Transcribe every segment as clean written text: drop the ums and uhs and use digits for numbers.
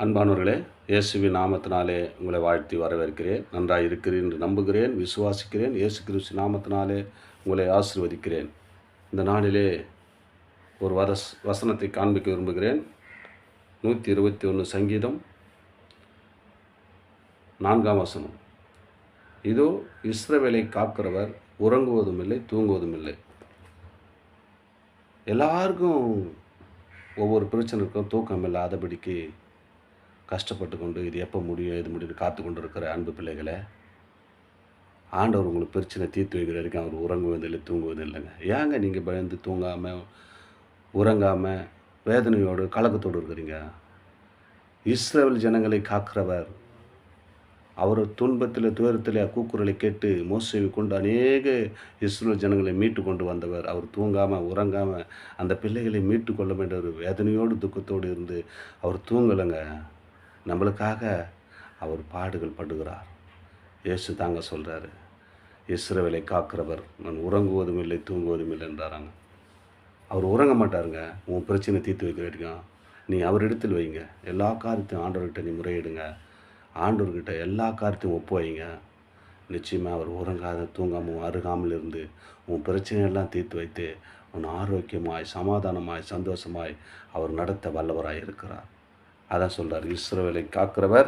அன்பானவர்களே, இயேசுவின் நாமத்தினாலே உங்களை வாழ்த்தி வரவேற்கிறேன். நன்றாய் இருக்கிறேன் என்று நம்புகிறேன், விசுவாசிக்கிறேன். இயேசு கிறிஸ்து நாமத்தினாலே உங்களை ஆசீர்வதிக்கிறேன். இந்த நாளிலே ஒரு வசனத்தை காண்பிக்க விரும்புகிறேன். 121 சங்கீதம் 4ஆம் வசனம். இதோ இஸ்ரவேலை காக்கிறவர் உறங்குவதும் இல்லை, தூங்குவதும் இல்லை. எல்லாருக்கும் ஒவ்வொரு பிரச்சனை இருக்கும். தூக்கம் இல்லாதபடிக்கு கஷ்டப்பட்டு கொண்டு இது எப்போ முடியும் எது முடியும் காத்து கொண்டு இருக்கிற அன்பு பிள்ளைகளை, ஆண்டவர் உங்களுக்கு பிரச்சனை தீர்த்து வைக்கிற வரைக்கும் அவர் உறங்குவதில்லை, தூங்குவது இல்லைங்க. ஏங்க நீங்கள் பயந்து தூங்காமல் உறங்காமல் வேதனையோடு கலக்கத்தோடு இருக்கிறீங்க? இஸ்ரவேல் ஜனங்களை காக்கிறவர், அவர் துன்பத்தில் துயரத்தில் கூக்குரலை கேட்டு மோசேவை கொண்டு அநேக இஸ்ரவேல் ஜனங்களை மீட்டு கொண்டு வந்தவர். அவர் தூங்காமல் உறங்காமல் அந்த பிள்ளைகளை மீட்டு கொள்ள வேண்டிய ஒரு வேதனையோடு துக்கத்தோடு இருந்து அவர் தூங்கலைங்க. நம்மளுக்காக அவர் பாடுகள் படுகிறார். இயேசு தாங்க சொல்கிறாரு, இஸ்ரவேலை காக்கிறவர் நான் உறங்குவதும் இல்லை, தூங்குவதும் இல்லை என்றாராங்க. அவர் உறங்க மாட்டாருங்க. உன் பிரச்சனை தீர்த்து வைக்க வரைக்கும் நீ அவரிடத்தில் வைங்க. எல்லா காரியத்தையும் ஆண்டவர்கிட்ட நீ முறையிடுங்க. ஆண்டவர்கிட்ட எல்லா காரியத்தையும் ஒப்பு வைங்க. நிச்சயமாக அவர் உறங்காத தூங்காமல் அருகாமல் இருந்து உன் பிரச்சனையெல்லாம் தீர்த்து வைத்து உன் ஆரோக்கியமாய் சமாதானமாய் சந்தோஷமாய் அவர் நடத்த வல்லவராய் இருக்கிறார். அதான் சொல்கிறார், இஸ்ரவேலை காக்கிறவர்,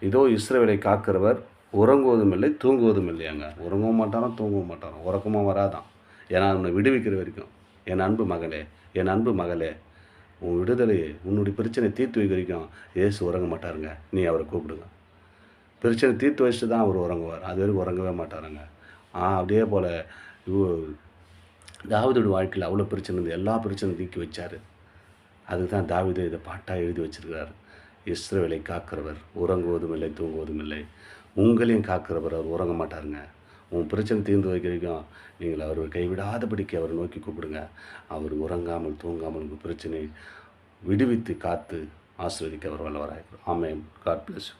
இதோ இஸ்ரவேலை காக்கிறவர் உறங்குவதும் இல்லை, தூங்குவதும் இல்லையாங்க. உறங்கவும் மாட்டாராம், தூங்கவும் மாட்டாராம், உறக்கமாக வராதான். ஏன்னா உன்னை விடுவிக்கிற வரைக்கும். என் அன்பு மகளே, என் அன்பு மகளே, உன் விடுதலையை உன்னுடைய பிரச்சனை தீர்த்து வைக்க வரைக்கும் ஏசு உறங்க மாட்டாருங்க. நீ அவரை கூப்பிடுங்க. பிரச்சனை தீர்த்து வச்சுட்டு தான் அவர் உறங்குவார். அது வரைக்கும் உறங்கவே மாட்டாருங்க. அப்படியே போல் தாவீதுடைய வாழ்க்கையில் அவ்வளோ பிரச்சனை இருந்து எல்லா பிரச்சனையும் தீக்கி வச்சார். அதுக்கு தான் தாவீது இதை பாட்டாக எழுதி வச்சிருக்கிறார். இஸ்ரவேலை காக்கிறவர் உறங்குவதும் இல்லை, தூங்குவதும் இல்லை. உங்களையும் காக்கிறவர், அவர் உறங்க மாட்டாருங்க. உன் பிரச்சனை தீர்ந்து வைக்க வரைக்கும் நீங்கள் அவர் கைவிடாதபடிக்கு அவரை நோக்கி கூப்பிடுங்க. அவர் உறங்காமல் தூங்காமல் உங்கள் பிரச்சனை விடுவித்து காத்து ஆசீர்வதிக்க அவர் வல்லவராயிருக்கிறார். ஆமென். God bless you.